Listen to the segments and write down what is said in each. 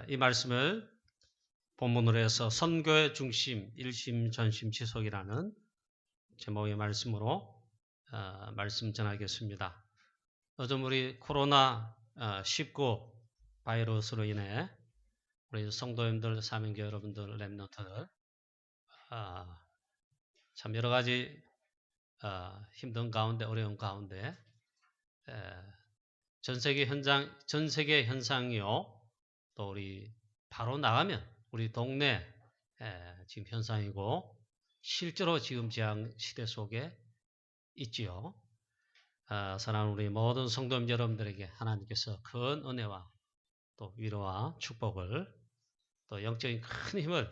이 말씀을 본문으로 해서 선교의 중심, 일심, 전심, 지속이라는 제목의 말씀으로 말씀 전하겠습니다. 요즘 우리 코로나19 바이러스로 인해 우리 성도님들, 사명교 여러분들, 렘넌트들 참 여러 가지 힘든 가운데, 어려운 가운데 전 세계 현상이요. 또 우리 바로 나가면 우리 동네 지금 현상이고 실제로 지금 재앙 시대 속에 있지요. 사랑하는 우리 모든 성도님 여러분들에게 하나님께서 큰 은혜와 또 위로와 축복을 또 영적인 큰 힘을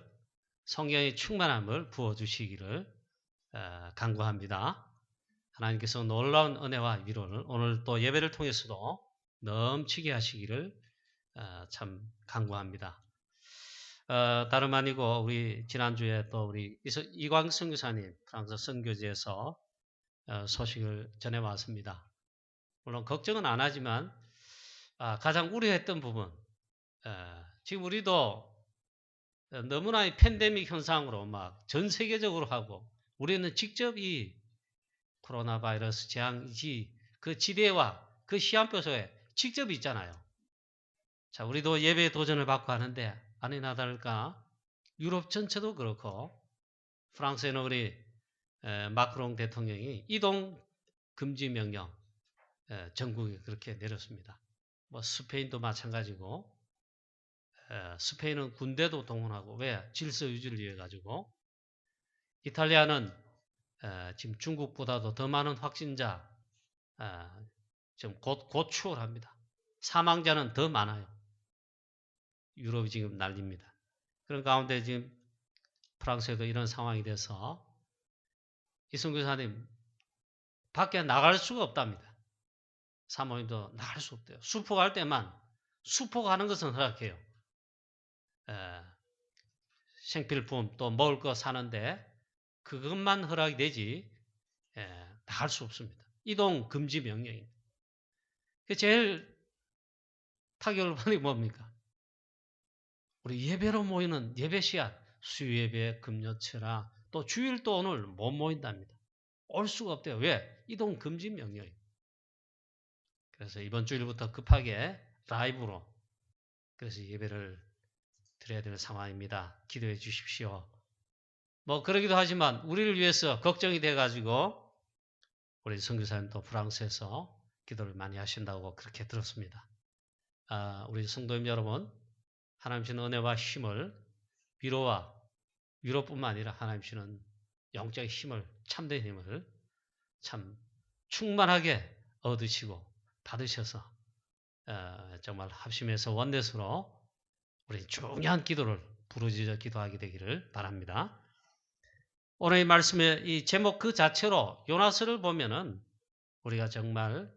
성령의 충만함을 부어주시기를 간구합니다. 하나님께서 놀라운 은혜와 위로를 오늘 또 예배를 통해서도 넘치게 하시기를 참 간구합니다. 다름 아니고 우리 지난주에 또 우리 이광 선교사님 프랑스 선교지에서 소식을 전해왔습니다. 물론 걱정은 안 하지만 가장 우려했던 부분 지금 우리도 너무나 이 팬데믹 현상으로 막 전 세계적으로 하고 우리는 직접 이 코로나 바이러스 재앙이 그 지대와 그 시한표 속에 직접 있잖아요. 자, 우리도 예배에 도전을 받고 하는데 아니나 다를까 유럽 전체도 그렇고 프랑스에는 우리 마크롱 대통령이 이동 금지 명령 전국에 그렇게 내렸습니다. 뭐 스페인도 마찬가지고 스페인은 군대도 동원하고 왜? 질서 유지를 위해 가지고 이탈리아는 지금 중국보다도 더 많은 확진자 지금 곧 추월합니다. 사망자는 더 많아요. 유럽이 지금 난립니다. 그런 가운데 지금 프랑스에도 이런 상황이 돼서 이승규사님 밖에 나갈 수가 없답니다. 사모님도 나갈 수 없대요. 수포 갈 때만 수포 가는 것은 허락해요. 생필품 또 먹을 거 사는데 그것만 허락이 되지 나갈 수 없습니다. 이동 금지 명령입니다. 제일 타격을 받는 게 뭡니까? 우리 예배로 모이는 예배 시간, 수요예배, 금요철야 또 주일도 오늘 못 모인답니다. 올 수가 없대요. 왜? 이동 금지 명령입니다. 그래서 이번 주일부터 급하게 라이브로 그래서 예배를 드려야 되는 상황입니다. 기도해 주십시오. 뭐 그러기도 하지만 우리를 위해서 걱정이 돼가지고 우리 선교사님도 프랑스에서 기도를 많이 하신다고 그렇게 들었습니다. 우리 성도님 여러분, 하나님 주시는 은혜와 힘을 위로뿐만 아니라 하나님 주시는 영적인 힘을 참된 힘을 참 충만하게 얻으시고 받으셔서 정말 합심해서 원내스로 우리 중요한 기도를 부르짖어 기도하게 되기를 바랍니다. 오늘 이 말씀의 이 제목 그 자체로 요나서를 보면은 우리가 정말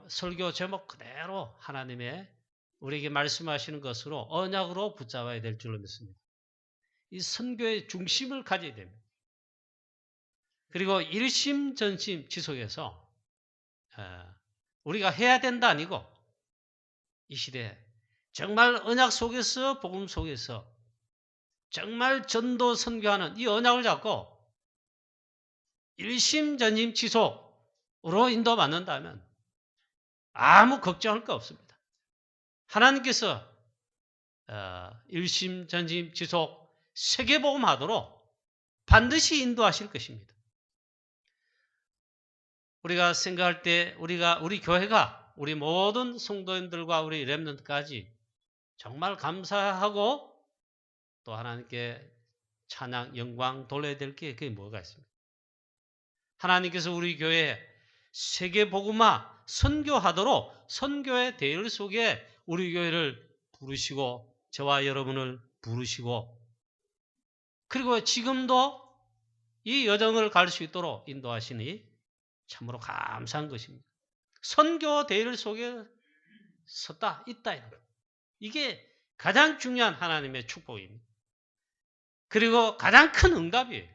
설교 제목 그대로 하나님의 우리에게 말씀하시는 것으로 언약으로 붙잡아야 될 줄로 믿습니다. 이 선교의 중심을 가져야 됩니다. 그리고 일심전심 지속해서 우리가 해야 된다 아니고 이 시대에 정말 언약 속에서 복음 속에서 정말 전도 선교하는 이 언약을 잡고 일심전심 지속으로 인도받는다면 아무 걱정할 거 없습니다. 하나님께서 일심전심 지속 세계복음하도록 반드시 인도하실 것입니다. 우리가 생각할 때 우리 교회가 우리 모든 성도님들과 우리 렘넌트까지 정말 감사하고 또 하나님께 찬양, 영광 돌려야 될 게 그게 뭐가 있습니까? 하나님께서 우리 교회에 세계복음화 선교하도록 선교의 대열 속에 우리 교회를 부르시고 저와 여러분을 부르시고 그리고 지금도 이 여정을 갈 수 있도록 인도하시니 참으로 감사한 것입니다. 선교 대열 속에 있다. 이게 가장 중요한 하나님의 축복입니다. 그리고 가장 큰 응답이에요.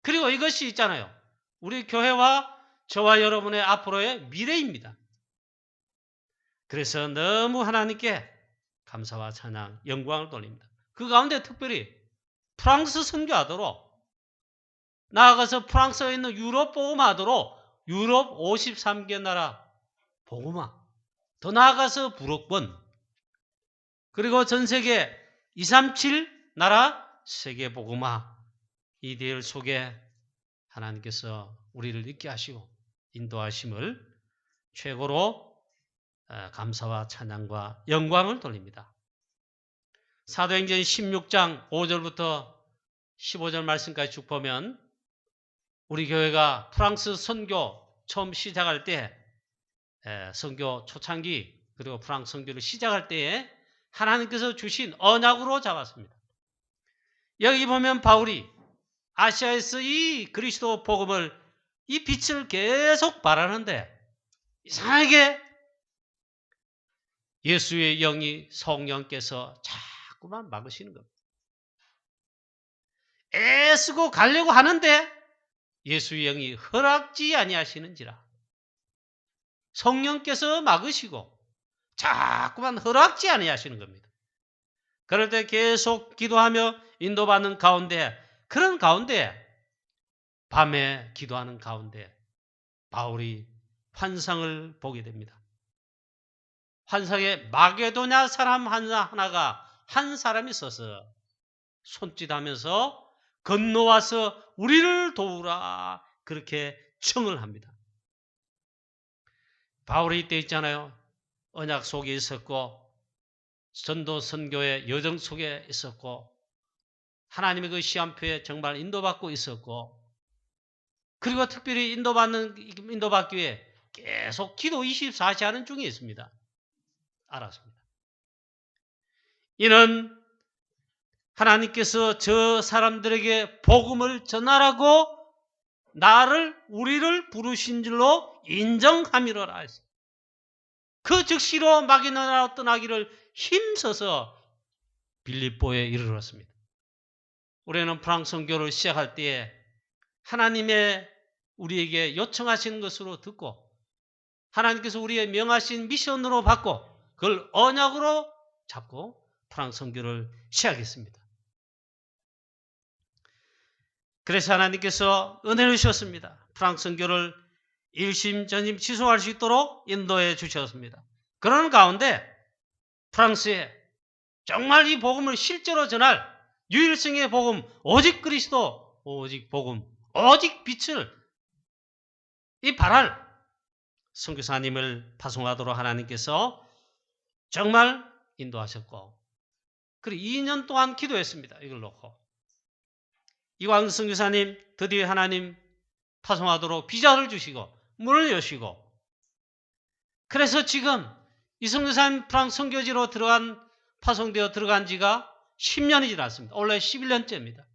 그리고 이것이 있잖아요. 우리 교회와 저와 여러분의 앞으로의 미래입니다. 그래서 너무 하나님께 감사와 찬양, 영광을 돌립니다. 그 가운데 특별히 프랑스 선교하도록 나아가서 프랑스에 있는 유럽 복음하도록 유럽 53개 나라 복음화, 더 나아가서 불어권, 그리고 전 세계 237 나라 세계 복음화, 이 대열 속에 하나님께서 우리를 있게 하시고 인도하심을 최고로 감사와 찬양과 영광을 돌립니다. 사도행전 16장 5절부터 15절 말씀까지 쭉 보면 우리 교회가 프랑스 선교 처음 시작할 때 선교 초창기 그리고 프랑스 선교를 시작할 때에 하나님께서 주신 언약으로 잡았습니다. 여기 보면 바울이 아시아에서 이 그리스도 복음을 이 빛을 계속 발하는데 이상하게 예수의 영이 성령께서 자꾸만 막으시는 겁니다. 애쓰고 가려고 하는데 예수의 영이 허락지 아니하시는지라 성령께서 막으시고 자꾸만 허락지 아니하시는 겁니다. 그럴 때 계속 기도하며 인도받는 가운데 그런 가운데 밤에 기도하는 가운데 바울이 환상을 보게 됩니다. 환상에 마게도냐 사람 하나가 한 사람이 서서 손짓하면서 건너와서 우리를 도우라 그렇게 청을 합니다. 바울이 이때 있잖아요. 언약 속에 있었고 전도 선교의 여정 속에 있었고 하나님의 그 시험표에 정말 인도받고 있었고 그리고 특별히 인도받기 위해 계속 기도 24시 하는 중에 있습니다. 알았습니다. 이는 하나님께서 저 사람들에게 복음을 전하라고 우리를 부르신 줄로 인정함이로라 했어요. 그 즉시로 마게도냐로 떠나기를 힘써서 빌립보에 이르렀습니다. 우리는 프랑스 선교를 시작할 때에 하나님의 우리에게 요청하시는 것으로 듣고 하나님께서 우리의 명하신 미션으로 받고 그걸 언약으로 잡고 프랑스 선교를 시작했습니다. 그래서 하나님께서 은혜를 주셨습니다. 프랑스 선교를 일심전심 지속할 수 있도록 인도해 주셨습니다. 그런 가운데 프랑스에 정말 이 복음을 실제로 전할 유일성의 복음, 오직 그리스도, 오직 복음, 오직 빛을 이 발할 선교사님을 파송하도록 하나님께서 정말 인도하셨고 그리고 2년 동안 기도했습니다. 이걸 놓고 이광 선교사님 드디어 하나님 파송하도록 비자를 주시고 문을 여시고 그래서 지금 이 선교사님 프랑스 선교지로 파송되어 들어간 지가 10년이 지났습니다. 원래 11년째입니다.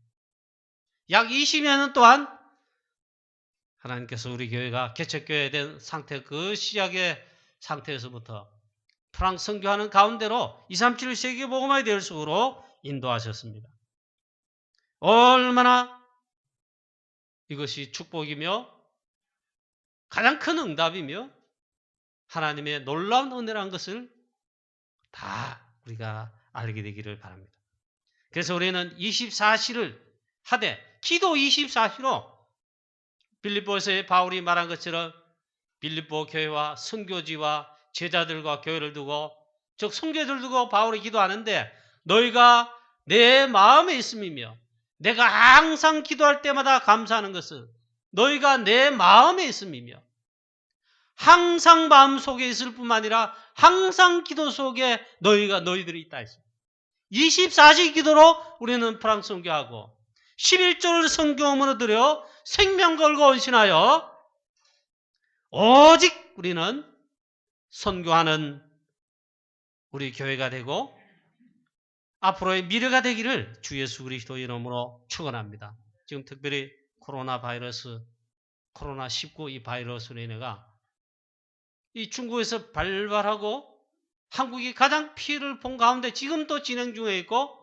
약 20년 동안 하나님께서 우리 교회가 개척교회 된 상태 그 시작의 상태에서부터 프랑스 선교하는 가운데로 237 세계복음화의 대열 속으로 인도하셨습니다. 얼마나 이것이 축복이며 가장 큰 응답이며 하나님의 놀라운 은혜라는 것을 다 우리가 알게 되기를 바랍니다. 그래서 우리는 24시를 하되 기도 24시로 빌립보에서의 바울이 말한 것처럼 빌립보 교회와 선교지와 제자들과 교회를 두고 즉 선교지를 두고 바울이 기도하는데 너희가 내 마음에 있음이며 내가 항상 기도할 때마다 감사하는 것은 너희가 내 마음에 있음이며 항상 마음속에 있을 뿐만 아니라 항상 기도 속에 너희들이 있다 했습니다. 24시 기도로 우리는 프랑스 선교하고 11조를 선교음으로 드려 생명 걸고 헌신하여 오직 우리는 선교하는 우리 교회가 되고 앞으로의 미래가 되기를 주 예수 그리스도 이름으로 축원합니다. 지금 특별히 코로나19 이 바이러스로 인해가 이 중국에서 발발하고 한국이 가장 피해를 본 가운데 지금도 진행 중에 있고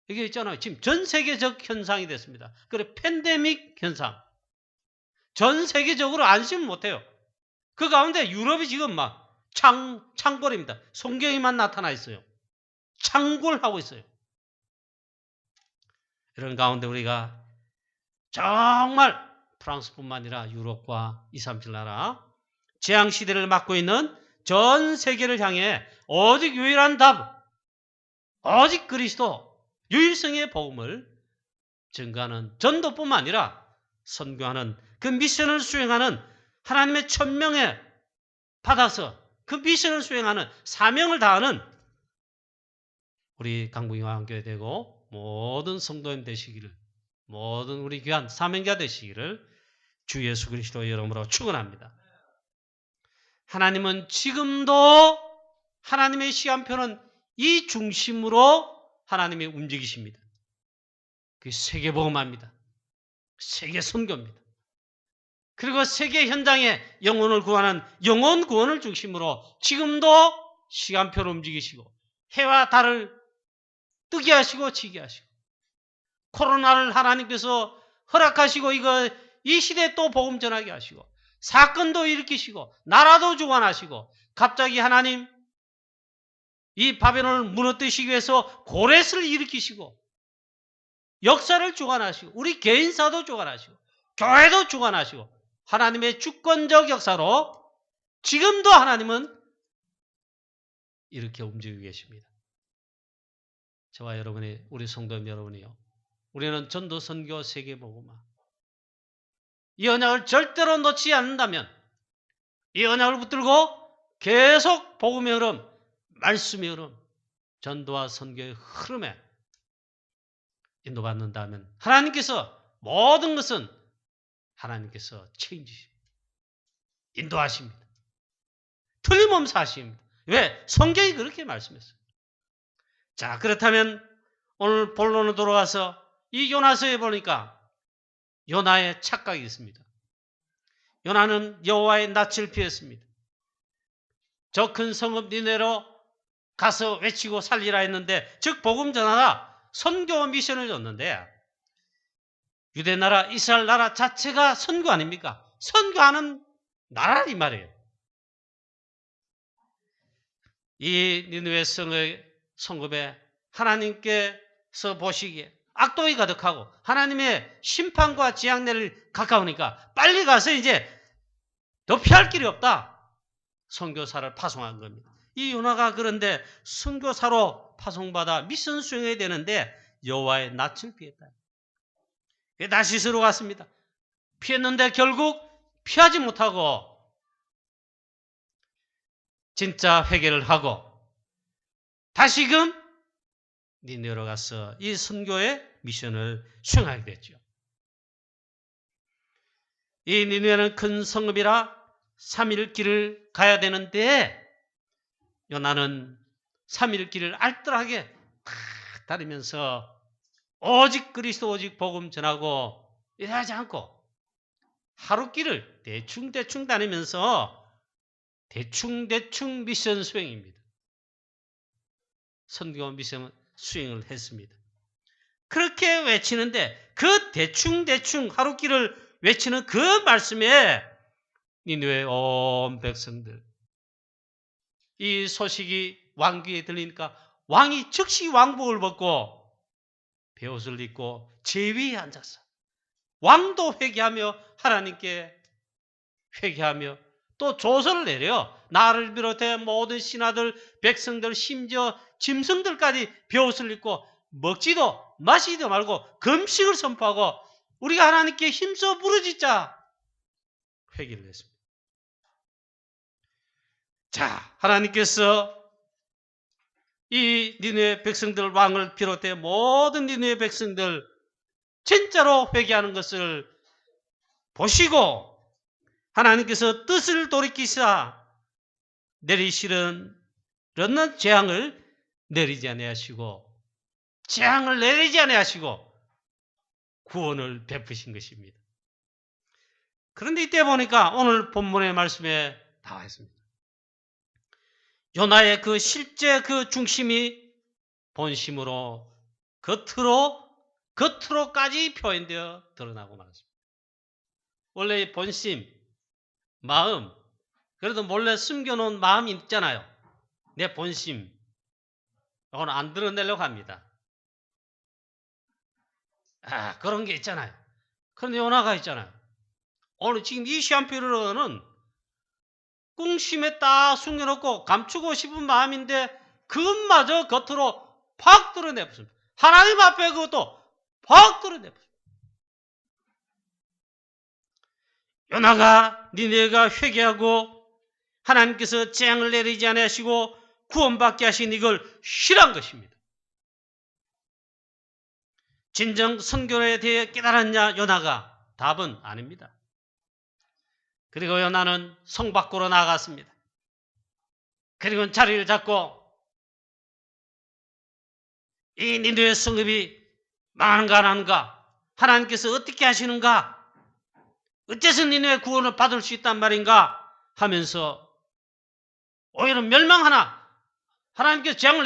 이게 있잖아요. 지금 전 세계적 현상이 됐습니다. 그래 팬데믹 현상. 전 세계적으로 안심 못해요. 그 가운데 유럽이 지금 막 창궐입니다. 성경에만 나타나 있어요. 창궐하고 있어요. 이런 가운데 우리가 정말 프랑스뿐만 아니라 유럽과 237 나라 재앙시대를 맞고 있는 전 세계를 향해 오직 유일한 답, 오직 그리스도, 유일성의 복음을 증거하는 전도뿐만 아니라 선교하는 그 미션을 수행하는 하나님의 천명에 받아서 그 미션을 수행하는 사명을 다하는 우리 강북영화교회 되고 모든 성도님 되시기를, 모든 우리 귀한 사명자 되시기를 주 예수 그리스도의 이름으로 축원합니다. 하나님은 지금도 하나님의 시간표는 이 중심으로 하나님이 움직이십니다. 그 세계복음화입니다. 세계 선교입니다. 그리고 세계 현장에 영혼을 구하는 영혼 구원을 중심으로 지금도 시간표를 움직이시고 해와 달을 뜨게 하시고 지게 하시고 코로나를 하나님께서 허락하시고 이 시대에 또 복음 전하게 하시고 사건도 일으키시고 나라도 주관하시고 갑자기 하나님 이 바벨론을 무너뜨리시기 위해서 고레스를 일으키시고 역사를 주관하시고 우리 개인사도 주관하시고 교회도 주관하시고 하나님의 주권적 역사로 지금도 하나님은 이렇게 움직이고 계십니다. 저와 여러분이 우리 성도님 여러분이요. 우리는 전도 선교 세계복음화 이 언약을 절대로 놓지 않는다면 이 언약을 붙들고 계속 복음의 흐름, 말씀의 흐름, 전도와 선교의 흐름에 인도받는다면 하나님께서 모든 것은 하나님께서 책임지십니다. 인도하십니다. 틀림없이 하십니다. 왜? 성경이 그렇게 말씀했어요. 자, 그렇다면 오늘 본론으로 돌아가서 이 요나서에 보니까 요나의 착각이 있습니다. 요나는 여호와의 낯을 피했습니다. 저 큰 성읍 니네로 가서 외치고 살리라 했는데 즉 복음 전하라 선교 미션을 줬는데 유대 나라 이스라엘 나라 자체가 선교 아닙니까? 선교하는 나라 이 말이에요. 이 니느웨 성의 성읍에 하나님께서 보시기에 악독이 가득하고 하나님의 심판과 지향내를 가까우니까 빨리 가서 이제 더 피할 길이 없다. 선교사를 파송한 겁니다. 이 요나가 그런데 선교사로 파송받아 미션 수행해야 되는데 여호와의 낯을 피했다. 다시스로 갔습니다. 피했는데 결국 피하지 못하고 진짜 회개를 하고 다시금 니느웨로 가서 이 선교의 미션을 수행하게 됐죠. 이 니느웨는 큰 성읍이라 3일 길을 가야 되는데 요나는 3일 길을 알뜰하게 탁 다니면서 오직 그리스도 오직 복음 전하고 일하지 않고 하루 길을 대충 다니면서 대충 미션 수행입니다. 선교 미션 수행을 했습니다. 그렇게 외치는데 그 대충 하루 길을 외치는 그 말씀에 니느웨 온 백성들 이 소식이 왕 귀에 들리니까 왕이 즉시 왕복을 벗고 베옷을 입고 제위에 앉았어. 왕도 회개하며 하나님께 회개하며 또 조서를 내려 나를 비롯해 모든 신하들, 백성들, 심지어 짐승들까지 베옷을 입고 먹지도 마시지도 말고 금식을 선포하고 우리가 하나님께 힘써 부르짖자 회개를 했습니다. 자, 하나님께서 이 니느웨 백성들 왕을 비롯해 모든 니느웨 백성들 진짜로 회개하는 것을 보시고 하나님께서 뜻을 돌이키사 내리시는 재앙을 내리지 아니하시고 재앙을 내리지 아니하시고 구원을 베푸신 것입니다. 그런데 이때 보니까 오늘 본문의 말씀에 나와 있습니다. 요나의 그 실제 그 중심이 본심으로 겉으로까지 표현되어 드러나고 말았습니다. 원래 본심, 마음, 그래도 몰래 숨겨놓은 마음이 있잖아요. 내 본심. 이건 안 드러내려고 합니다. 그런 게 있잖아요. 그런데 요나가 있잖아요. 오늘 지금 이 시한표로는 꿍심에 딱 숨겨놓고 감추고 싶은 마음인데 그것마저 겉으로 팍 드러내버립니다. 하나님 앞에 그것도 팍 드러내버립니다. 요나가 니네가 회개하고 하나님께서 재앙을 내리지 않으시고 구원받게 하신 이걸 싫어한 것입니다. 진정 선교에 대해 깨달았냐 요나가? 답은 아닙니다. 그리고 요나는 성 밖으로 나갔습니다. 그리고 자리를 잡고 이 니느웨 성읍이 망하는가 안 하는가, 하나님께서 어떻게 하시는가, 어째서 니느웨 구원을 받을 수 있단 말인가 하면서 오히려 멸망하나, 하나님께서 재앙을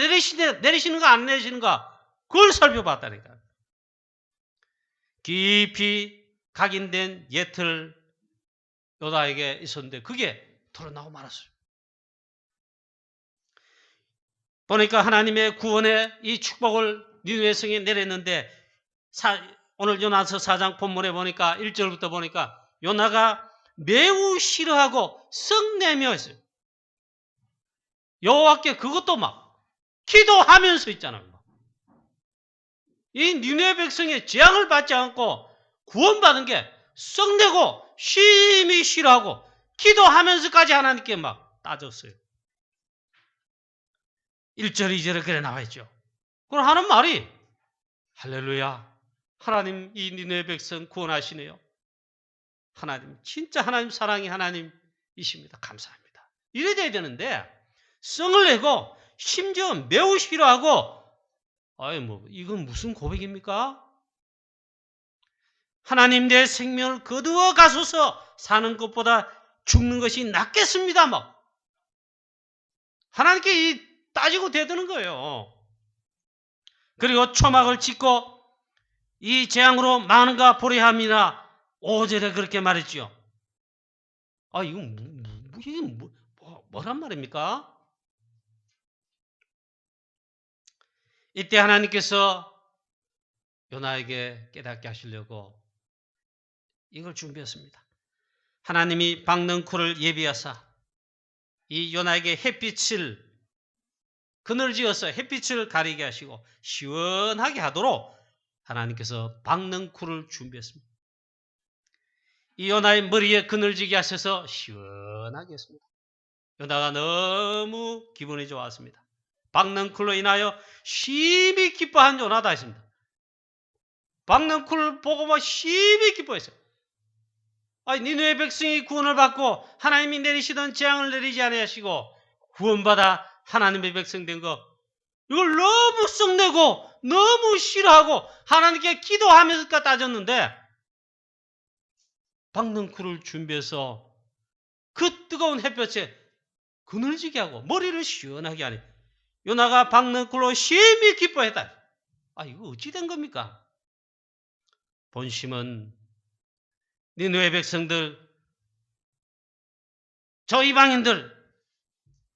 내리시는가 안 내리시는가, 그걸 살펴봤다니까. 깊이 각인된 예틀 요나에게 있었는데 그게 드러나고 말았어요. 보니까 하나님의 구원의 이 축복을 니느웨 성에 내렸는데 오늘 요나서 4장 본문에 보니까 1절부터 보니까 요나가 매우 싫어하고 썩내며 했어요. 여호와께 그것도 막 기도하면서 있잖아요. 이 니느웨 백성의 재앙을 받지 않고 구원받은 게 썩내고 심히 싫어하고 기도하면서까지 하나님께 막 따졌어요. 1절, 2절에 그래 나와 있죠. 그럼 하는 말이 할렐루야, 하나님 이 니느웨 백성 구원하시네요. 하나님 진짜 하나님 사랑이 하나님이십니다. 감사합니다. 이래 돼야 되는데 성을 내고 심지어 매우 싫어하고 이건 무슨 고백입니까? 하나님 내 생명을 거두어 가소서, 사는 것보다 죽는 것이 낫겠습니다. 막 하나님께 따지고 대드는 거예요. 그리고 초막을 짓고 이 재앙으로 망하는가 보려 함이라 5절에 그렇게 말했죠. 이건 뭐란 말입니까? 이때 하나님께서 요나에게 깨닫게 하시려고 이걸 준비했습니다. 하나님이 박능쿨을 예비하사 이 요나에게 햇빛을 그늘지어서 햇빛을 가리게 하시고 시원하게 하도록 하나님께서 박능쿨을 준비했습니다. 이 요나의 머리에 그늘지게 하셔서 시원하게 했습니다. 요나가 너무 기분이 좋았습니다. 박능쿨로 인하여 심히 기뻐한 요나다 했습니다. 박능쿨을 보고 막 심히 기뻐했어요. 니느웨 백성이 구원을 받고 하나님이 내리시던 재앙을 내리지 아니하시고 구원받아 하나님의 백성 된 거, 이걸 너무 썩내고 너무 싫어하고 하나님께 기도하면서 따졌는데 박능쿨을 준비해서 그 뜨거운 햇볕에 그늘지게 하고 머리를 시원하게 하니 요나가 박능쿨로 심히 기뻐했다. 이거 어찌 된 겁니까? 본심은 니느웨 백성들, 저 이방인들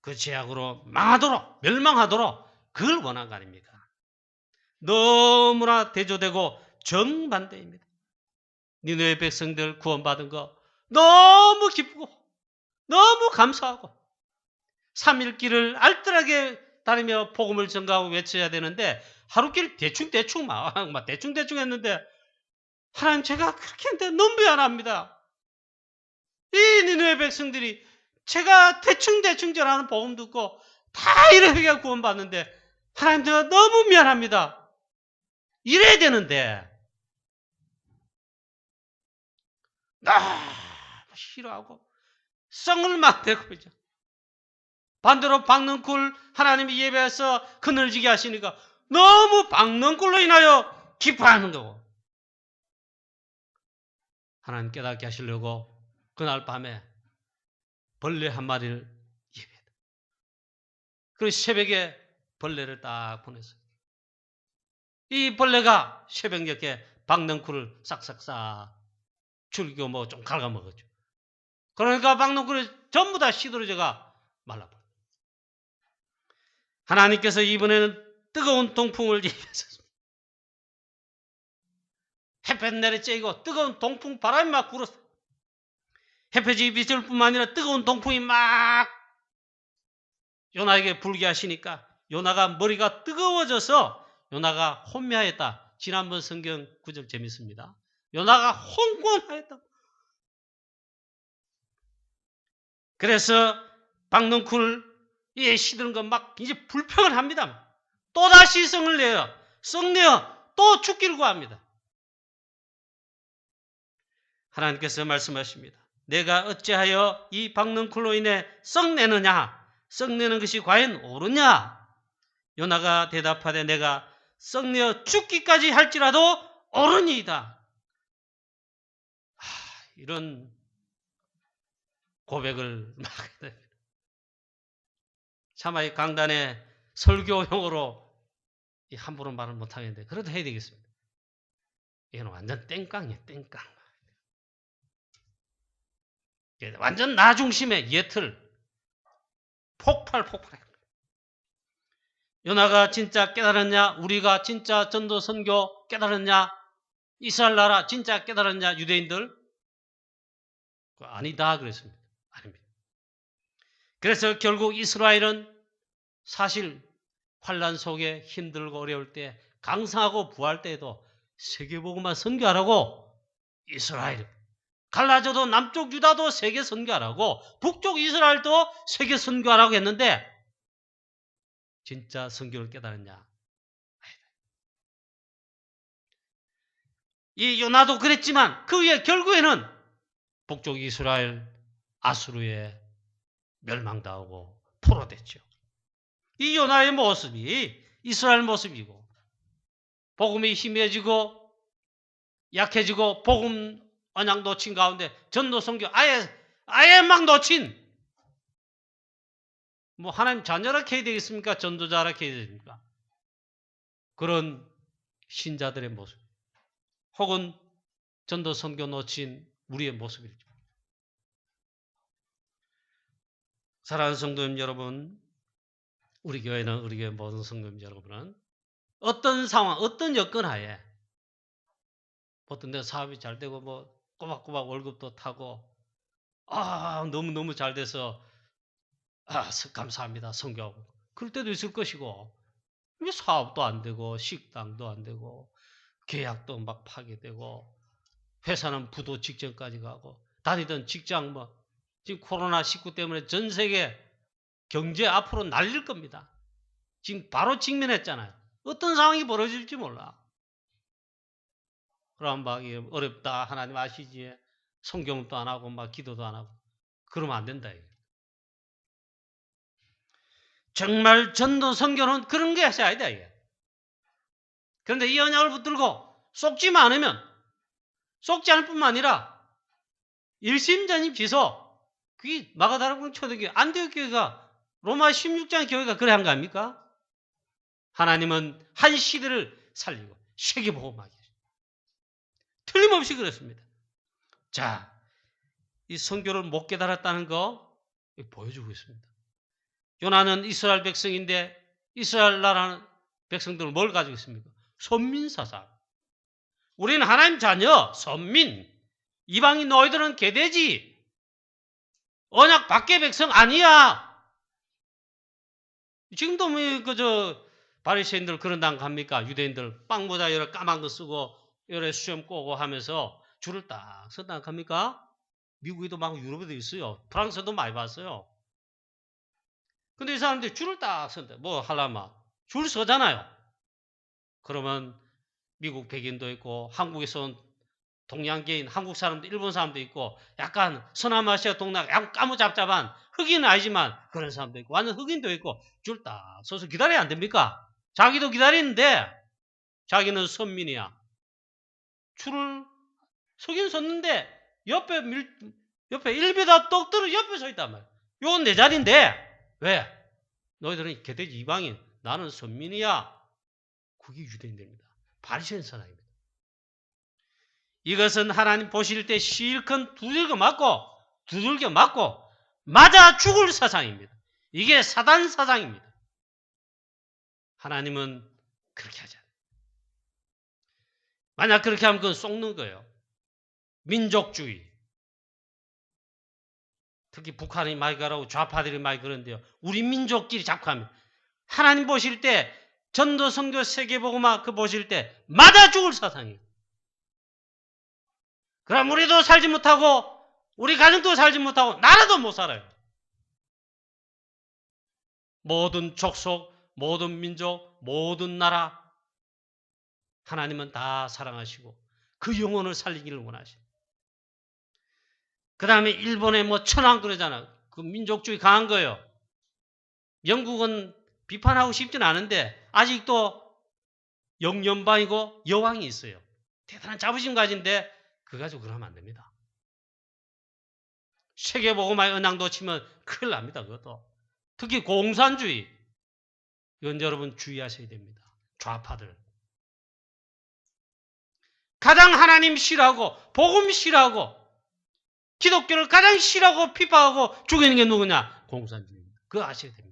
그 죄악으로 망하도록, 멸망하도록 그걸 원한 거 아닙니까? 너무나 대조되고 정반대입니다. 니느웨 백성들 구원받은 거 너무 기쁘고 너무 감사하고 3일길을 알뜰하게 다니며 복음을 전가하고 외쳐야 되는데 하루길 대충 막 대충 했는데 하나님 제가 그렇게 했는데 너무 미안합니다. 이 니느웨 백성들이 제가 대충 전하는 복음 듣고 다 이렇게 구원받는데 하나님 제가 너무 미안합니다. 이래야 되는데 너무 싫어하고 성을 막 대고 있죠. 반대로 박능쿨 하나님이 예배해서 그늘지게 하시니까 너무 박능쿨로 인하여 기뻐하는 거고, 하나님 깨닫게 하시려고 그날 밤에 벌레 한 마리를 예배했다. 그리고 새벽에 벌레를 딱 보냈어요. 이 벌레가 새벽녘에 박능쿨을 싹싹싹 줄기고 좀 갉아먹었죠. 그러니까 박능쿨이 전부 다 시들어져가 말라버려. 하나님께서 이번에는 뜨거운 동풍을 입히셨습니다. 햇볕 내리쬐고 뜨거운 동풍 바람이 막 불었어요. 햇볕이 비칠 뿐만 아니라 뜨거운 동풍이 막 요나에게 불게 하시니까 요나가 머리가 뜨거워져서 요나가 혼미하였다. 지난번 성경 구절 재밌습니다. 요나가 혼곤하였다. 그래서 박넝쿨에 시드는 거 막 이제 불평을 합니다. 또다시 성을 내어 성내어 또 죽기를 구합니다. 하나님께서 말씀하십니다. 내가 어찌하여 이 박넝쿨로 인해 썩내느냐? 썩내는 것이 과연 옳으냐? 요나가 대답하되 내가 썩내어 죽기까지 할지라도 옳으니이다. 이런 고백을 막 차마 이 강단에 설교용으로 함부로 말을 못하겠는데 그래도 해야 되겠습니다. 이건 완전 땡깡이에요. 땡깡. 완전 나 중심의 예틀 폭발해. 요나가 진짜 깨달았냐? 우리가 진짜 전도 선교 깨달았냐? 이스라엘 나라 진짜 깨달았냐? 유대인들? 아니다 그랬습니다. 아닙니다. 그래서 결국 이스라엘은 사실 환난 속에 힘들고 어려울 때 강성하고 부할 때에도 세계복음만 선교하라고 이스라엘 갈라져도 남쪽 유다도 세계 선교하라고 북쪽 이스라엘도 세계 선교하라고 했는데 진짜 선교를 깨달았냐? 이 요나도 그랬지만 그 위에 결국에는 북쪽 이스라엘 아수르에 멸망당하고 포로됐죠. 이 요나의 모습이 이스라엘 모습이고 복음이 희미해지고 약해지고 복음 언약 놓친 가운데 전도 선교 아예 막 놓친 뭐 하나님 자녀라 해야 되겠습니까? 전도자라 해야 되겠습니까? 그런 신자들의 모습 혹은 전도 선교 놓친 우리의 모습이죠. 사랑하는 성도님 여러분, 우리 교회는 우리 교회 모든 성도님 여러분은 어떤 상황, 어떤 여건 하에 어떤 데 사업이 잘 되고 뭐 꼬박꼬박 월급도 타고 너무너무 잘 돼서 감사합니다. 선교하고. 그럴 때도 있을 것이고 사업도 안 되고 식당도 안 되고 계약도 막 파괴되고 회사는 부도 직전까지 가고 다니던 직장 지금 코로나19 때문에 전 세계 경제 앞으로 날릴 겁니다. 지금 바로 직면했잖아요. 어떤 상황이 벌어질지 몰라. 그럼 막 어렵다 하나님 아시지? 성경도 안 하고 막 기도도 안 하고 그러면 안 된다. 정말 전도 선교는 그런 게 있어야 돼. 그런데 이 언약을 붙들고 속지만 않으면 속지 않을 뿐만 아니라 일심전입지서 그게 마가다락방 초대교회 안디옥 교회가 로마 16장 교회가 그래 한 거 아닙니까? 하나님은 한 시대를 살리고 세계복음하게 틀림없이 그렇습니다. 자, 이 선교를 못 깨달았다는 거 보여주고 있습니다. 요나는 이스라엘 백성인데 이스라엘 나라는 백성들은 뭘 가지고 있습니까? 선민사상. 우리는 하나님 자녀, 선민. 이방인 너희들은 개돼지. 언약 밖의 백성 아니야. 지금도 바리새인들 그런 당 갑니까? 유대인들 빵모자 여러 까만 거 쓰고 여러 수염 꼬고 하면서 줄을 딱 서당 갑니까? 미국에도 막 유럽에도 있어요. 프랑스도 많이 봤어요. 근데 이 사람들이 줄을 딱 선대. 뭐 하려면 줄 서잖아요. 그러면 미국 백인도 있고 한국에서 온 동양계인 한국 사람도 일본 사람도 있고 약간 서남아시아 동남아 약간 까무잡잡한 흑인은 아니지만 그런 사람도 있고 완전 흑인도 있고 줄 딱 서서 기다려야 안 됩니까? 자기도 기다리는데 자기는 선민이야. 줄을 서긴 섰는데 옆에 일베다 똑 떨어 옆에 서 있단 말이야. 요건 내 자리인데 왜? 너희들은 개돼지 이방인 나는 선민이야. 그게 유대인들입니다. 바리새인 사상입니다. 이것은 하나님 보실 때 실컷 두들겨 맞고 맞아 죽을 사상입니다. 이게 사단 사상입니다. 하나님은 그렇게 하지 않아요. 만약 그렇게 하면 그건 속는 거예요. 민족주의. 특히 북한이 많이 그러고 좌파들이 많이 그러는데요. 우리 민족끼리 자꾸 하면 하나님 보실 때 전도 선교 세계복음화 그 보실 때 맞아 죽을 사상이에요. 그럼 우리도 살지 못하고 우리 가정도 살지 못하고 나라도 못 살아요. 모든 족속, 모든 민족, 모든 나라 하나님은 다 사랑하시고 그 영혼을 살리기를 원하시고 그 다음에 일본에 뭐 천황 그러잖아. 그 민족주의 강한 거예요. 영국은 비판하고 싶진 않은데 아직도 영연방이고 여왕이 있어요. 대단한 자부심 가진데 그거 가지고 그러면 안 됩니다. 세계복음화의 은항도 치면 큰일 납니다. 그것도. 특히 공산주의. 이건 여러분 주의하셔야 됩니다. 좌파들. 가장 하나님 싫어하고 복음 싫어하고 기독교를 가장 싫어하고 비판하고 죽이는 게 누구냐? 공산주의입니다. 그거 아셔야 됩니다.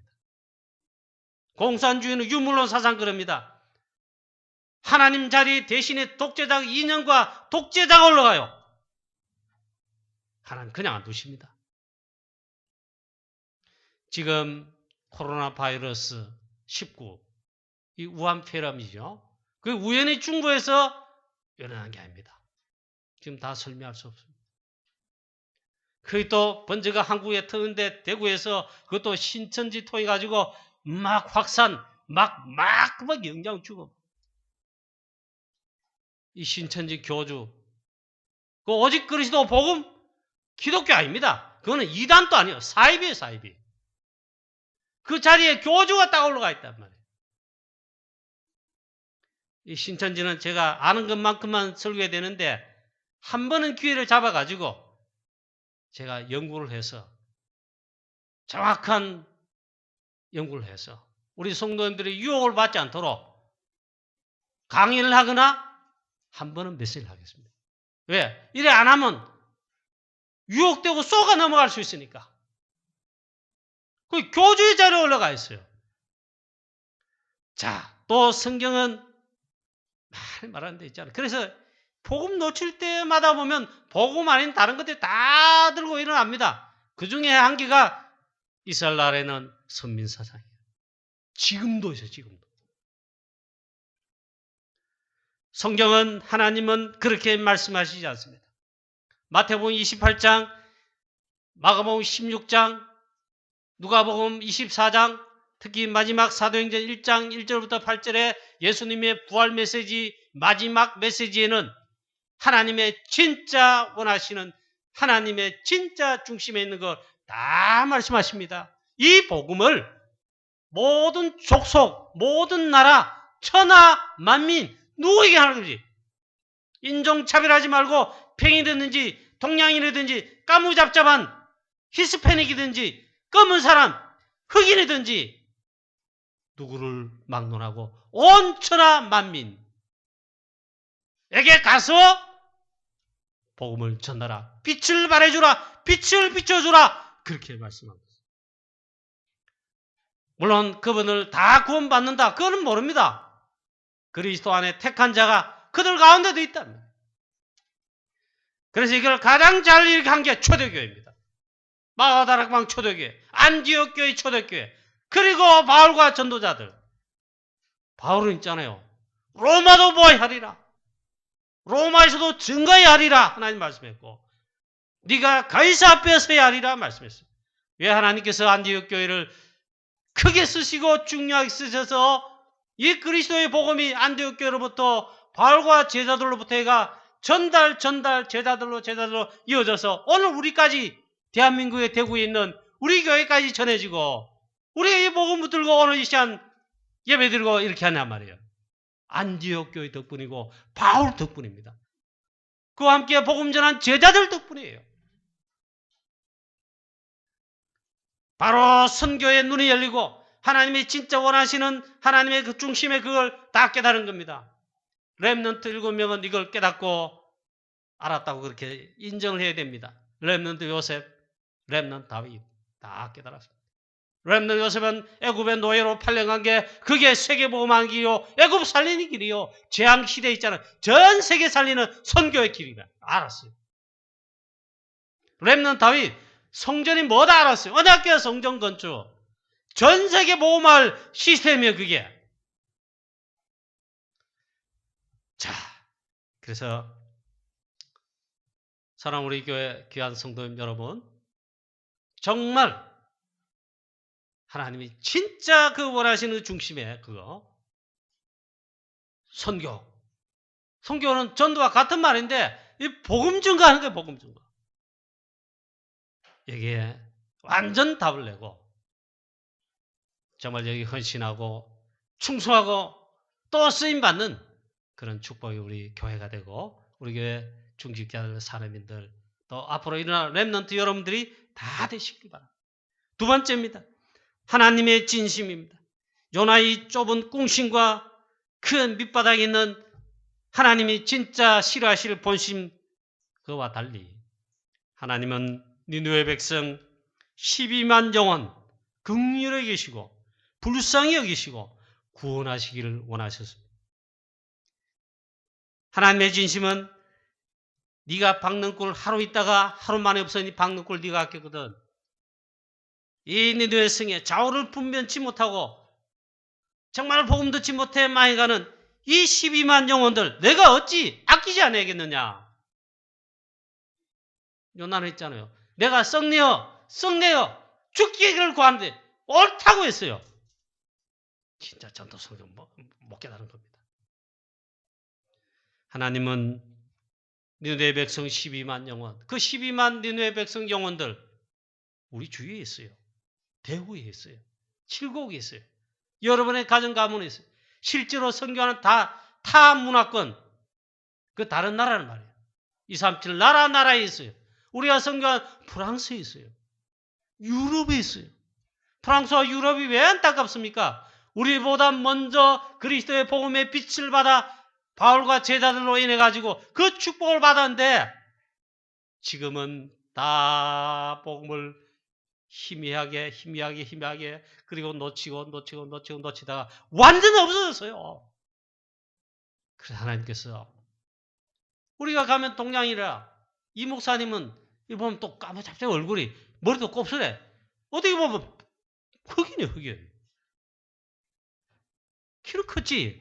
공산주의는 유물론 사상 그럽니다. 하나님 자리 대신에 독재자 이념과 독재자가 올라가요. 하나님 그냥 안 두십니다. 지금 코로나 바이러스 19, 이 우한 폐렴이죠. 그 우연히 중국에서 일어난 게 아닙니다. 지금 다 설명할 수 없습니다. 그게 또 번제가 한국에 터는데 대구에서 그것도 신천지 통해 가지고 막 확산, 막 영장 주고. 이 신천지 교주, 그 오직 그리스도 복음 기독교 아닙니다. 그거는 이단도 아니에요. 사입이에요, 사입이. 그 자리에 교주가 딱 올라가 있단 말이에요. 이 신천지는 제가 아는 것만큼만 설교해야 되는데 한 번은 기회를 잡아가지고 제가 연구를 해서 정확한 연구를 해서 우리 성도님들이 유혹을 받지 않도록 강의를 하거나 한 번은 메시지를 하겠습니다. 왜? 이래 안 하면 유혹되고 쏘가 넘어갈 수 있으니까. 그 교주의 자리에 올라가 있어요. 자, 또 성경은 많이 말하는 데 있잖아요. 그래서 복음 놓칠 때마다 보면 복음 아닌 다른 것들이 다 들고 일어납니다. 그 중에 한 개가 이스라엘 나라에는 선민사상이에요. 지금도 있어요. 지금도. 성경은 하나님은 그렇게 말씀하시지 않습니다. 마태복음 28장, 마가복음 16장, 누가복음 24장, 특히 마지막 사도행전 1장 1절부터 8절에 예수님의 부활 메시지 마지막 메시지에는 하나님의 진짜 원하시는 하나님의 진짜 중심에 있는 거 다 말씀하십니다. 이 복음을 모든 족속, 모든 나라, 천하, 만민 누구에게 하는 거지? 인종차별하지 말고 팽이든지 동양인이든지 까무잡잡한 히스패닉이든지 검은 사람, 흑인이든지 누구를 막론하고 온 천하 만민에게 가서 복음을 전하라. 빛을 발해주라. 빛을 비춰주라. 그렇게 말씀합니다. 물론 그분을 다 구원받는다. 그거는 모릅니다. 그리스도 안에 택한 자가 그들 가운데도 있답니다. 그래서 이걸 가장 잘 일으킨 게 초대교회입니다. 마가다락방 초대교회, 안디옥 교회 초대교회, 그리고 바울과 전도자들. 바울은 있잖아요. 로마도 보아야 하리라. 로마에서도 증거해야 하리라. 하나님 말씀했고 네가 가이사 앞에 서야 하리라 말씀했어요. 왜 하나님께서 안디옥 교회를 크게 쓰시고 중요하게 쓰셔서 이 그리스도의 복음이 안디옥 교회로부터 바울과 제자들로부터 해가 전달 제자들로 이어져서 오늘 우리까지 대한민국의 대구에 있는 우리 교회까지 전해지고 우리가 이 복음 붙들고 오늘 이 시간 예배 드리고 이렇게 하냔 말이에요. 안디옥 교회 덕분이고 바울 덕분입니다. 그와 함께 복음 전한 제자들 덕분이에요. 바로 선교의 눈이 열리고 하나님이 진짜 원하시는 하나님의 그 중심에 그걸 다 깨달은 겁니다. 렘넌트 7명은 이걸 깨닫고 알았다고 그렇게 인정을 해야 됩니다. 렘넌트 요셉, 렘넌트 다윗. 다 깨달았습니다. 렘넌트 요셉은 애굽의 노예로 팔려간 게 그게 세계복음하는 길이요, 애굽 살리는 길이요, 재앙시대에 있잖아요. 전 세계 살리는 선교의 길이다. 알았어요. 렘넌트 다윗 성전이 뭐다 알았어요. 언약궤 성전 건축. 전 세계 복음할 시스템이에요, 그게. 자, 그래서 사랑 우리 교회 귀한 성도님 여러분, 정말 하나님이 진짜 그 원하시는 중심에 그거 선교. 선교는 전도와 같은 말인데 이 복음 증거하는 거예요. 복음 증거. 여기에 완전 답을 내고 정말 여기 헌신하고 충성하고 또 쓰임받는 그런 축복이 우리 교회가 되고 우리 교회 중직자들 사람인들 또 앞으로 일어날 렘넌트 여러분들이 다 되시길 바랍니다. 두 번째입니다. 하나님의 진심입니다. 요나의 좁은 꿍신과 큰 밑바닥에 있는 하나님이 진짜 싫어하실 본심 그와 달리 하나님은 니느웨 백성 12만 영혼 긍휼히 여기시고 불쌍히 여기시고 구원하시기를 원하셨습니다. 하나님의 진심은 네가 박는 꿀 하루 있다가 하루 만에 없으니 박는 꿀 네가 아꼈거든. 이 니느웨 성에 좌우를 분변치 못하고 정말 복음 듣지 못해 많이 가는 이 12만 영혼들 내가 어찌 아끼지 않아야겠느냐. 요나는 했잖아요. 내가 썩내어 죽기를 구하는데 옳다고 했어요. 진짜 전도성경 못 깨달은 겁니다. 하나님은 니느웨 백성 12만 영혼, 그 12만 니느웨 백성 영혼들 우리 주위에 있어요. 대구에 있어요. 칠곡에 있어요. 여러분의 가정 가문에 있어요. 실제로 선교하는 타 문화권 그 다른 나라는 말이에요. 237 나라에 있어요. 우리가 선교한 프랑스에 있어요. 유럽에 있어요. 프랑스와 유럽이 왜 안타깝습니까? 우리보다 먼저 그리스도의 복음의 빛을 받아 바울과 제자들로 인해 가지고 그 축복을 받았는데 지금은 다 복음을 희미하게 그리고 놓치다가 완전히 없어졌어요. 그래서 하나님께서 우리가 가면 동양이라 이 목사님은 이 보면 또 까무잡잡 얼굴이 머리도 곱슬해. 어떻게 보면 흑인이에요, 흑인. 키로 컸지.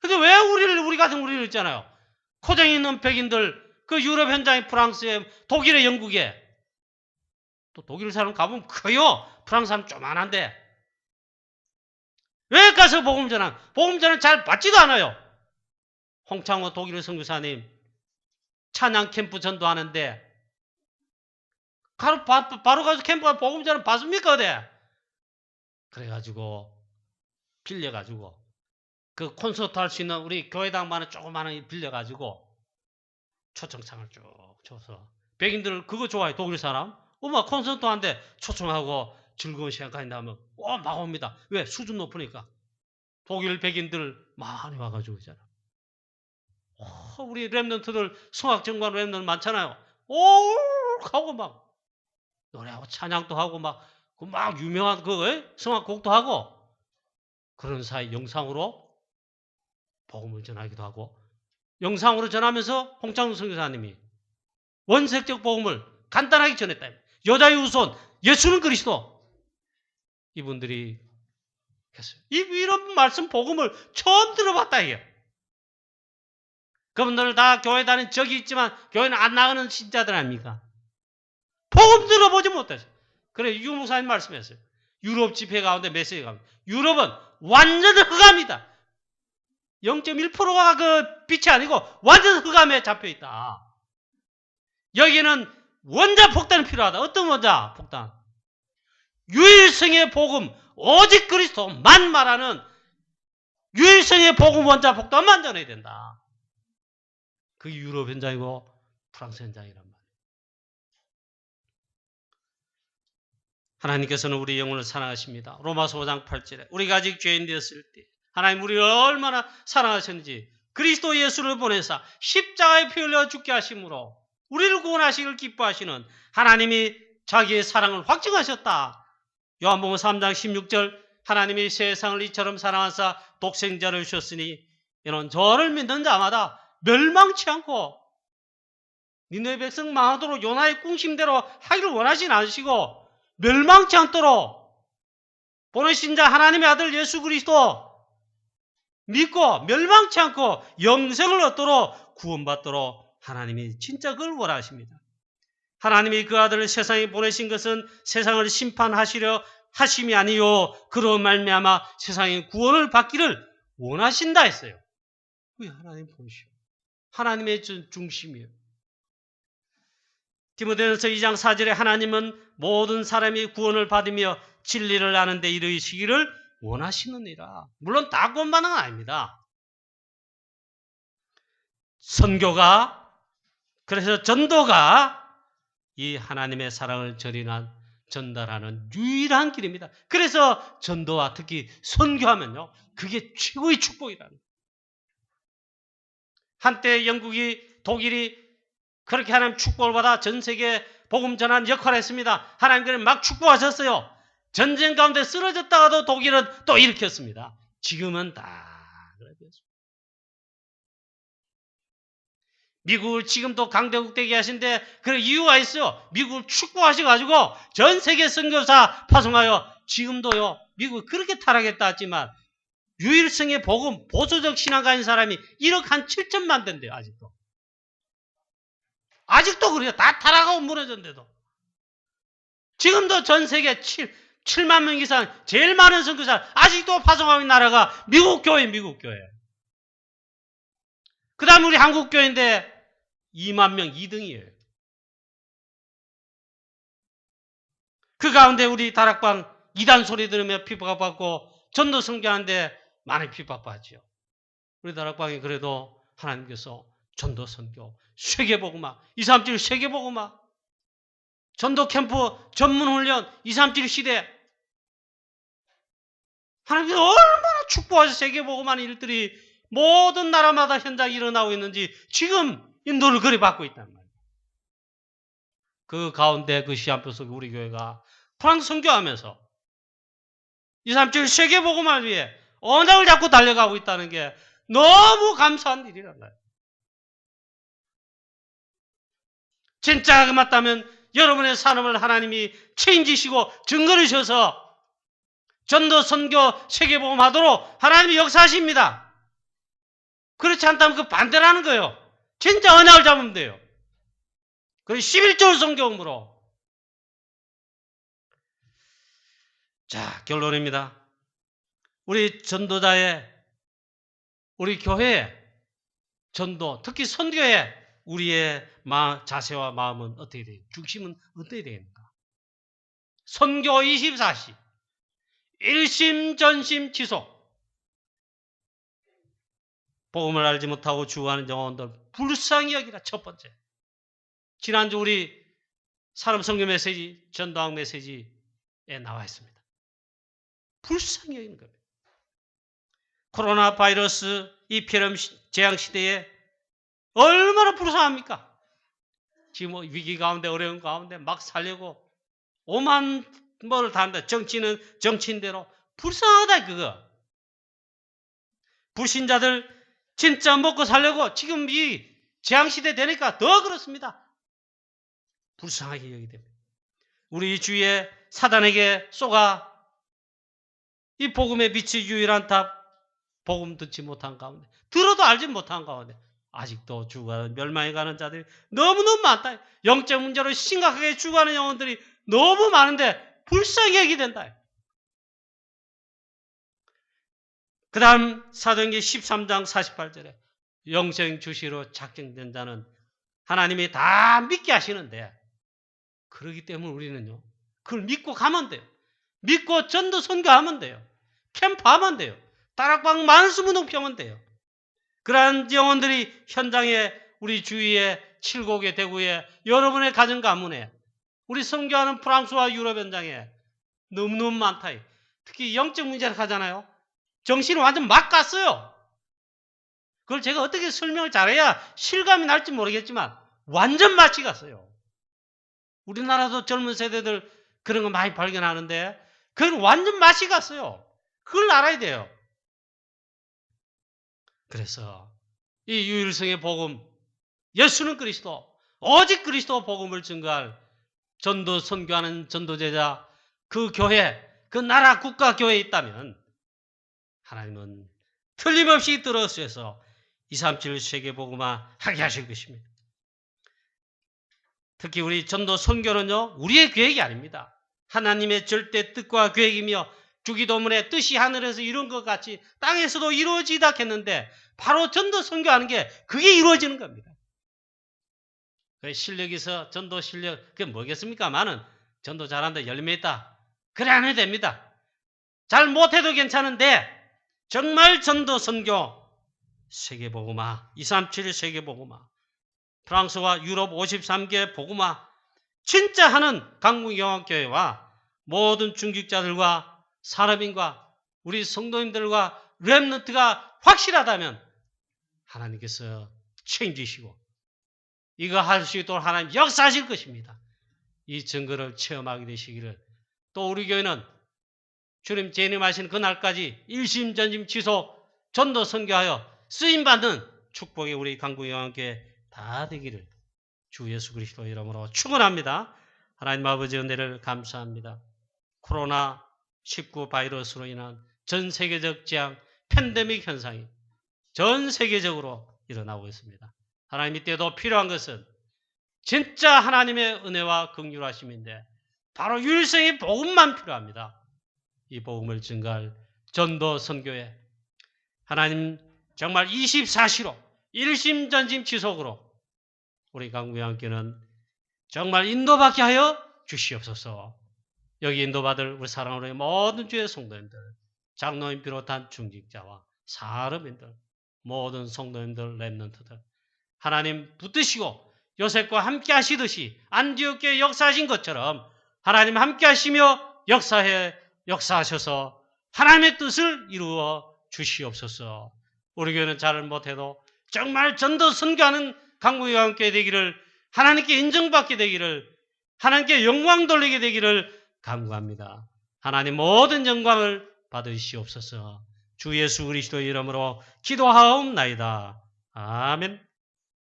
근데 왜 우리 같은 우리를 있잖아요. 코쟁이 있는 백인들 그 유럽 현장에 프랑스에 독일에 영국에 또 독일 사람 가보면 커요. 프랑스 사람 조만한데 왜 가서 복음 전은 잘 받지도 않아요. 홍창호 독일 선교사님 찬양 캠프 전도하는데 바로 가서 캠프가 복음 전은 받습니까? 어디? 그래가지고 빌려가지고 그 콘서트 할 수 있는 우리 교회당만은 조그마한 빌려가지고 초청장을 쭉 줘서 백인들 그거 좋아해. 독일 사람 엄마 콘서트 하는데 초청하고 즐거운 시간 가진다 하면 막 옵니다. 왜? 수준 높으니까. 독일 백인들 많이 와가지고 있잖아. 우리 렘넌트들 성악정관 렘넌트 많잖아요. 하고 막 노래하고 찬양도 하고 막 유명한 성악곡도 하고 그런 사이 영상으로 복음을 전하기도 하고 영상으로 전하면서 홍창훈 선교사님이 원색적 복음을 간단하게 전했다. 여자의 후손 예수는 그리스도 이분들이 했어요. 이런 말씀 복음을 처음 들어봤다 이게. 그분들 다 교회 다니는 적이 있지만 교회는 안 나가는 신자들 아닙니까? 복음 들어보지 못했어요. 그래 유 목사님 말씀했어요. 유럽 집회 가운데 메시지 가운데 유럽은 완전 흑암이다. 0.1%가 그 빛이 아니고 완전 흑암에 잡혀있다. 여기는 원자 폭탄이 필요하다. 어떤 원자 폭탄? 유일성의 복음 오직 그리스도만 말하는 유일성의 복음 원자 폭탄만 전해야 된다. 그게 유럽 현장이고 프랑스 현장이란 말이에요. 하나님께서는 우리 영혼을 사랑하십니다. 로마서 5장 8절에 우리가 아직 죄인 되었을 때 하나님 우리를 얼마나 사랑하셨는지 그리스도 예수를 보내사 십자가에 피 흘려 죽게 하심으로 우리를 구원하시기를 기뻐하시는 하나님이 자기의 사랑을 확증하셨다. 요한복음 3장 16절 하나님이 세상을 이처럼 사랑하사 독생자를 주셨으니 이는 저를 믿는 자마다 멸망치 않고 니네 백성 망하도록 요나의 꿈심대로 하기를 원하진 않으시고 멸망치 않도록 보내신 자 하나님의 아들 예수 그리스도 믿고 멸망치 않고 영생을 얻도록 구원받도록 하나님이 진짜 그걸 원하십니다. 하나님이 그 아들을 세상에 보내신 것은 세상을 심판하시려 하심이 아니요 그로 말미암아 세상의 구원을 받기를 원하신다 했어요. 왜 하나님 보시오? 하나님의 중심이에요. 디모데전서 2장 4절에 하나님은 모든 사람이 구원을 받으며 진리를 아는 데 이르시기를 원하시느니라. 물론 다 구원받는 건 아닙니다. 선교가 그래서 전도가 이 하나님의 사랑을 전달하는 유일한 길입니다. 그래서 전도와 특히 선교하면요. 그게 최고의 축복이라는 거예요. 한때 영국이 독일이 그렇게 하나님 축복을 받아 전 세계에 복음 전한 역할을 했습니다. 하나님께는 막 축복하셨어요. 전쟁 가운데 쓰러졌다가도 독일은 또 일으켰습니다. 지금은 다 그렇습니다. 미국을 지금도 강대국 되게 하신데 그 이유가 있어요. 미국을 축복하셔가지고 전 세계 선교사 파송하여 지금도요. 미국이 그렇게 타락했다 했지만 유일성의 복음, 보수적 신앙 가진 사람이 1억 한 7천만 된대요. 아직도 그래요. 다 타락하고 무너졌는데도. 지금도 전 세계 7만 명 이상 제일 많은 선교사 아직도 파송하고 있는 나라가 미국 교회. 그 다음 우리 한국 교회인데 2만 명 2등이에요. 그 가운데 우리 다락방 이단 소리 들으며 핍박받고 전도 선교하는데 많이 핍박받죠. 우리 다락방이 그래도 하나님께서 전도 선교, 세계복음화, 2, 3, 7 세계복음화, 전도 캠프 전문훈련 2, 3, 7 시대 하나님께서 얼마나 축복하셔서 세계복음화하는 일들이 모든 나라마다 현장이 일어나고 있는지 지금 인도를 그리 받고 있단 말이에요. 그 가운데 그 시한표 속에 우리 교회가 프랑스 선교하면서 2, 3, 7 세계복음화를 위해 언약을 잡고 달려가고 있다는 게 너무 감사한 일이란 말이에요. 진짜 그 맞다면 여러분의 삶을 하나님이 책임지시고 증거를 주셔서 전도, 선교, 세계복음 하도록 하나님이 역사하십니다. 그렇지 않다면 그 반대라는 거예요. 진짜 언약을 잡으면 돼요. 그리고 11조 성경으로. 자, 결론입니다. 우리 전도자의, 우리 교회의 전도, 특히 선교의 우리의 자세와 마음은 어떻게 돼요? 중심은 어떻게 됩니까? 선교 24시, 일심전심 지속. 복음을 알지 못하고 죽어가는 영혼들 불쌍히 여기라. 첫 번째. 지난주 우리 사람 선교 메시지, 전도학 메시지에 나와 있습니다. 불쌍히 여기는 겁니다. 코로나 바이러스 이 폐렴 재앙 시대에 얼마나 불쌍합니까? 지금 위기 가운데 어려운 가운데 막 살려고 오만 뭐를 다 한다. 정치는 정치인대로 불쌍하다 그거. 불신자들 진짜 먹고 살려고 지금 이 재앙시대 되니까 더 그렇습니다. 불쌍하게 여기게 됩니다. 우리 주위에 사단에게 쏘가 이 복음에 비치 유일한 답, 복음 듣지 못한 가운데, 들어도 알지 못한 가운데 아직도 죽어가는 멸망해 가는 자들이 너무너무 많다. 영적 문제로 심각하게 죽어가는 영혼들이 너무 많은데 불쌍히 여기게 된다. 그 다음 사도행전 13장 48절에 영생 주시로 작정된 자는 하나님이 다 믿게 하시는데 그렇기 때문에 우리는요. 그걸 믿고 가면 돼요. 믿고 전도 선교하면 돼요. 캠프하면 돼요. 다락방 만수무동 펴면 돼요. 그러한 영혼들이 현장에 우리 주위에 칠곡에 대구에 여러분의 가정 가문에 우리 선교하는 프랑스와 유럽 현장에 너무너무 많다. 특히 영적 문제를 하잖아요. 정신이 완전 막 갔어요. 그걸 제가 어떻게 설명을 잘해야 실감이 날지 모르겠지만 완전 마치 갔어요. 우리나라도 젊은 세대들 그런 거 많이 발견하는데 그건 완전 맛이 갔어요. 그걸 알아야 돼요. 그래서 이 유일성의 복음, 예수는 그리스도, 오직 그리스도 복음을 증거할 전도 선교하는 전도제자, 그 교회, 그 나라 국가 교회에 있다면 하나님은 틀림없이 들어서서 237 세계복음화 하게 하실 것입니다. 특히 우리 전도 선교는요, 우리의 계획이 아닙니다. 하나님의 절대 뜻과 계획이며 주기도문의 뜻이 하늘에서 이룬 것 같이 땅에서도 이루어지다 했는데 바로 전도 선교하는 게 그게 이루어지는 겁니다. 실력에서 전도 실력, 그게 뭐겠습니까? 많은 전도 잘한다, 열매 있다. 그래 안 해도 됩니다. 잘 못해도 괜찮은데 정말 전도 선교 세계복음화, 237 세계복음화, 프랑스와 유럽 53개 복음화 진짜 하는 강국영학교회와 모든 중직자들과 산업인과 우리 성도님들과 렘넌트가 확실하다면 하나님께서 책임지시고 이거 할 수 있도록 하나님 역사하실 것입니다. 이 증거를 체험하게 되시기를, 또 우리 교회는 주님 재림하시는 그날까지 일심전심 지속 전도 선교하여 쓰임받는 축복이 우리 강국영학교회 다 되기를 주 예수 그리스도 이름으로 축원합니다. 하나님 아버지 은혜를 감사합니다. 코로나19 바이러스로 인한 전 세계적 재앙, 팬데믹 현상이 전 세계적으로 일어나고 있습니다. 하나님 이때도 필요한 것은 진짜 하나님의 은혜와 긍휼하심인데 바로 유일성의 복음만 필요합니다. 이 복음을 증거할 전도 선교회, 하나님 정말 24시로 일심전심 지속으로 우리 강구영교는 정말 인도받게 하여 주시옵소서. 여기 인도받을 우리 사랑하는 모든 주의 성도님들, 장로님 비롯한 중직자와 사람인들, 모든 성도님들, 렘넌트들 하나님 붙드시고 요셉과 함께 하시듯이 안디옥교에 역사하신 것처럼 하나님 함께 하시며 역사하셔서 하나님의 뜻을 이루어 주시옵소서. 우리 교회는 잘 못해도 정말 전도 선교하는 강구영교회 되기를, 하나님께 인정받게 되기를, 하나님께 영광 돌리게 되기를 간구합니다. 하나님 모든 영광을 받으시옵소서. 주 예수 그리스도의 이름으로 기도하옵나이다. 아멘.